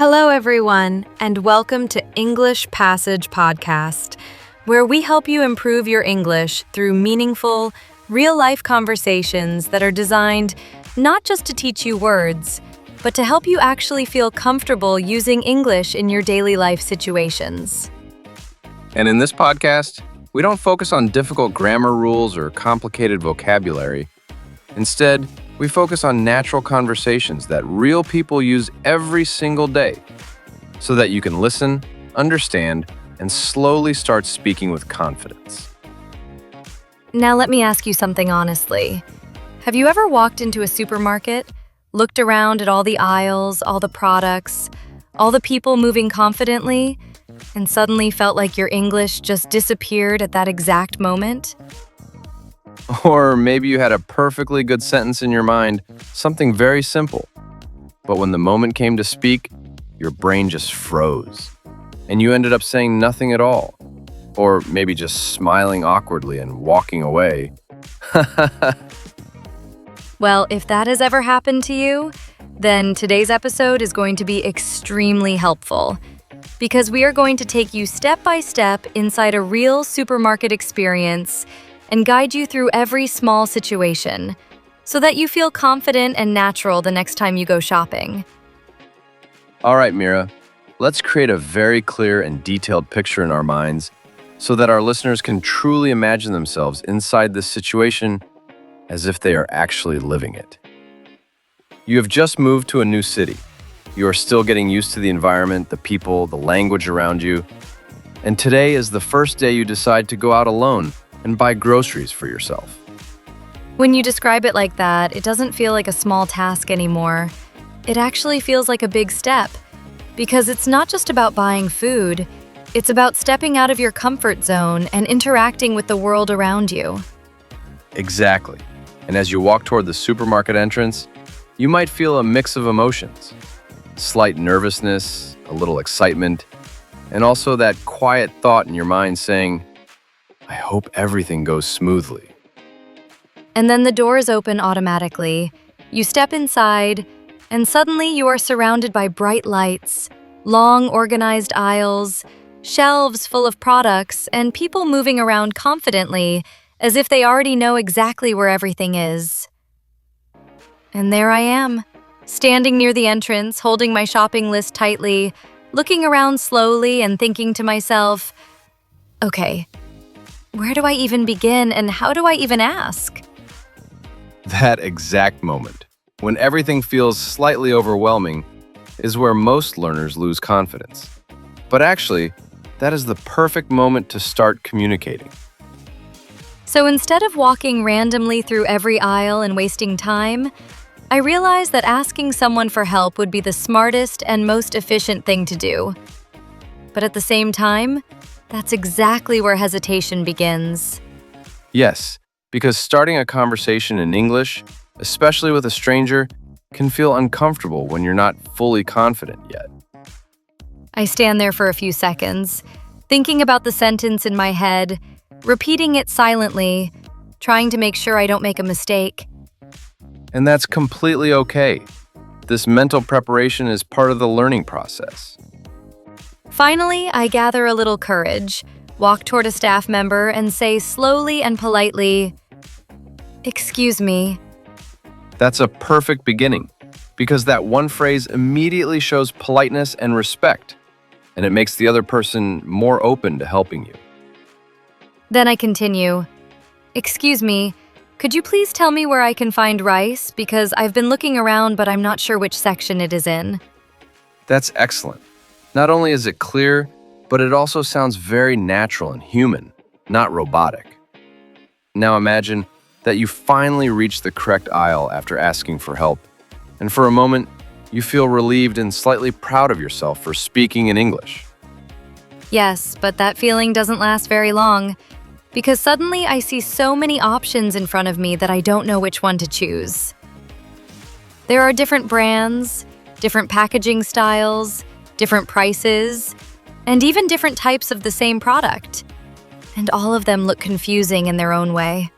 Hello, everyone, and welcome to English Passage Podcast, where we help you improve your English through meaningful, real-life conversations that are designed not just to teach you words, but to help you actually feel comfortable using English in your daily life situations. And in this podcast, we don't focus on difficult grammar rules or complicated vocabulary. Instead, we focus on natural conversations that real people use every single day so that you can listen, understand, and slowly start speaking with confidence. Now let me ask you something honestly. Have you ever walked into a supermarket, looked around at all the aisles, all the products, all the people moving confidently, and suddenly felt like your English just disappeared at that exact moment? Or maybe you had a perfectly good sentence in your mind, something very simple. But when the moment came to speak, your brain just froze, and you ended up saying nothing at all. Or maybe just smiling awkwardly and walking away. Well, if that has ever happened to you, then today's episode is going to be extremely helpful because we are going to take you step by step inside a real supermarket experience and guide you through every small situation so that you feel confident and natural the next time you go shopping. All right, Mira, let's create a very clear and detailed picture in our minds so that our listeners can truly imagine themselves inside this situation as if they are actually living it. You have just moved to a new city. You are still getting used to the environment, the people, the language around you. And today is the first day you decide to go out alone and buy groceries for yourself. When you describe it like that, it doesn't feel like a small task anymore. It actually feels like a big step because it's not just about buying food. It's about stepping out of your comfort zone and interacting with the world around you. Exactly. And as you walk toward the supermarket entrance, you might feel a mix of emotions. Slight nervousness, a little excitement, and also that quiet thought in your mind saying, I hope everything goes smoothly. And then the doors open automatically. You step inside, and suddenly you are surrounded by bright lights, long organized aisles, shelves full of products, and people moving around confidently as if they already know exactly where everything is. And there I am, standing near the entrance, holding my shopping list tightly, looking around slowly and thinking to myself, okay, where do I even begin and how do I even ask? That exact moment, when everything feels slightly overwhelming, is where most learners lose confidence. But actually, that is the perfect moment to start communicating. So instead of walking randomly through every aisle and wasting time, I realized that asking someone for help would be the smartest and most efficient thing to do. But at the same time, that's exactly where hesitation begins. Yes, because starting a conversation in English, especially with a stranger, can feel uncomfortable when you're not fully confident yet. I stand there for a few seconds, thinking about the sentence in my head, repeating it silently, trying to make sure I don't make a mistake. And that's completely okay. This mental preparation is part of the learning process. Finally, I gather a little courage, walk toward a staff member, and say slowly and politely, "Excuse me." That's a perfect beginning, because that one phrase immediately shows politeness and respect, and it makes the other person more open to helping you. Then I continue, "Excuse me, could you please tell me where I can find rice? Because I've been looking around, but I'm not sure which section it is in." That's excellent. Not only is it clear, but it also sounds very natural and human, not robotic. Now imagine that you finally reach the correct aisle after asking for help, and for a moment, you feel relieved and slightly proud of yourself for speaking in English. Yes, but that feeling doesn't last very long, because suddenly I see so many options in front of me that I don't know which one to choose. There are different brands, different packaging styles, different prices, and even different types of the same product. And all of them look confusing in their own way.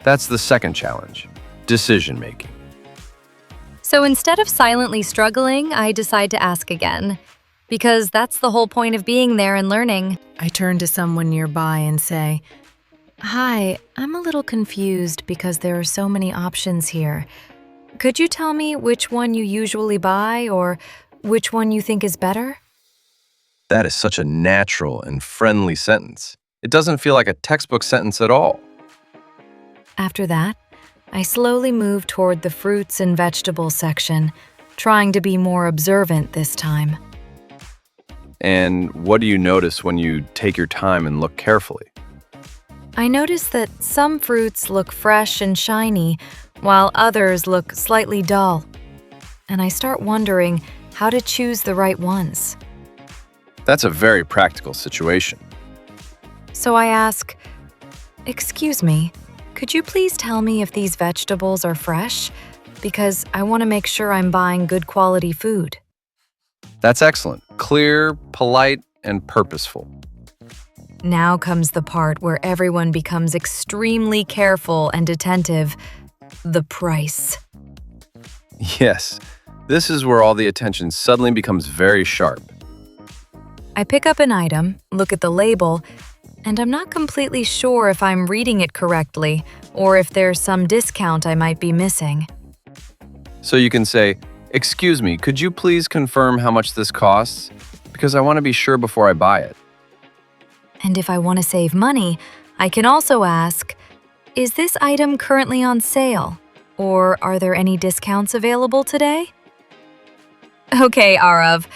That's the second challenge, decision making. So instead of silently struggling, I decide to ask again. Because that's the whole point of being there and learning. I turn to someone nearby and say, "Hi, I'm a little confused because there are so many options here. Could you tell me which one you usually buy or which one you think is better?" That is such a natural and friendly sentence. It doesn't feel like a textbook sentence at all. After that, I slowly move toward the fruits and vegetables section, trying to be more observant this time. And what do you notice when you take your time and look carefully? I notice that some fruits look fresh and shiny, while others look slightly dull. And I start wondering how to choose the right ones. That's a very practical situation. So I ask, "Excuse me, could you please tell me if these vegetables are fresh? Because I want to make sure I'm buying good quality food." That's excellent. Clear, polite, and purposeful. Now comes the part where everyone becomes extremely careful and attentive: the price. Yes, this is where all the attention suddenly becomes very sharp. I pick up an item, look at the label, and I'm not completely sure if I'm reading it correctly or if there's some discount I might be missing. So you can say, "Excuse me, could you please confirm how much this costs? Because I want to be sure before I buy it." And if I want to save money, I can also ask, "Is this item currently on sale? Or are there any discounts available today?" Okay, Arav.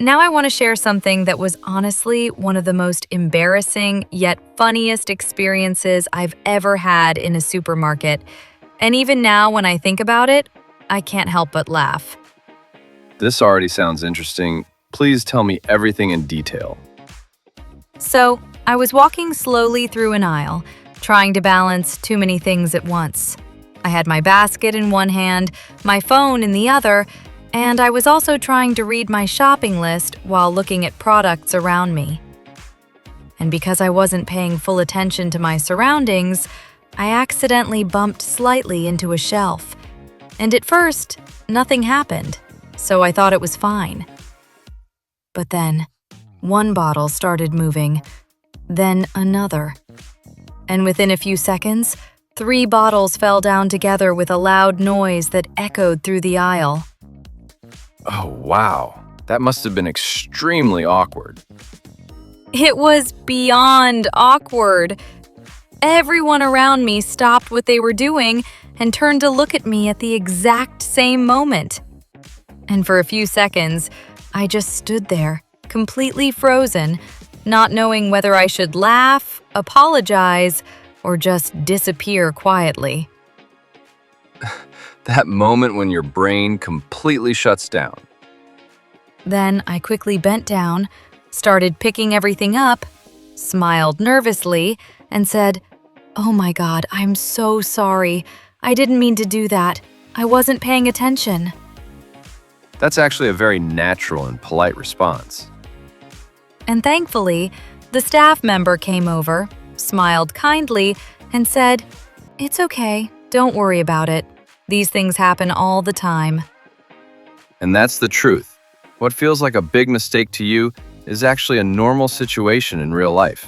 Now I want to share something that was honestly one of the most embarrassing yet funniest experiences I've ever had in a supermarket. And even now when I think about it, I can't help but laugh. This already sounds interesting. Please tell me everything in detail. So, I was walking slowly through an aisle, trying to balance too many things at once. I had my basket in one hand, my phone in the other, and I was also trying to read my shopping list while looking at products around me. And because I wasn't paying full attention to my surroundings, I accidentally bumped slightly into a shelf. And at first, nothing happened, so I thought it was fine. But then, one bottle started moving, then another. And within a few seconds, 3 bottles fell down together with a loud noise that echoed through the aisle. Oh, wow. That must have been extremely awkward. It was beyond awkward. Everyone around me stopped what they were doing and turned to look at me at the exact same moment. And for a few seconds, I just stood there, completely frozen, not knowing whether I should laugh, apologize, or just disappear quietly. That moment when your brain completely shuts down. Then I quickly bent down, started picking everything up, smiled nervously, and said, "Oh my God, I'm so sorry. I didn't mean to do that. I wasn't paying attention." That's actually a very natural and polite response. And thankfully, the staff member came over, smiled kindly, and said, "It's okay, don't worry about it. These things happen all the time." And that's the truth. What feels like a big mistake to you is actually a normal situation in real life.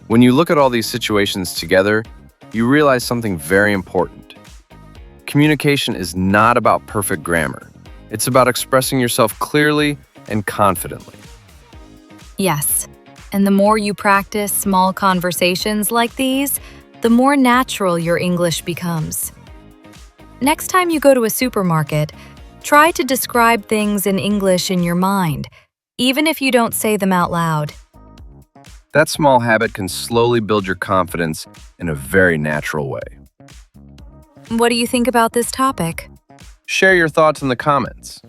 When you look at all these situations together, you realize something very important. Communication is not about perfect grammar. It's about expressing yourself clearly and confidently. Yes, and the more you practice small conversations like these, the more natural your English becomes. Next time you go to a supermarket, try to describe things in English in your mind, even if you don't say them out loud. That small habit can slowly build your confidence in a very natural way. What do you think about this topic? Share your thoughts in the comments.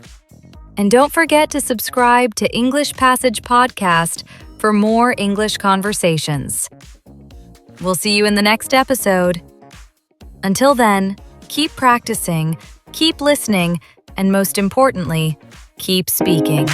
And don't forget to subscribe to English Passage Podcast for more English conversations. We'll see you in the next episode. Until then, keep practicing, keep listening, and most importantly, keep speaking.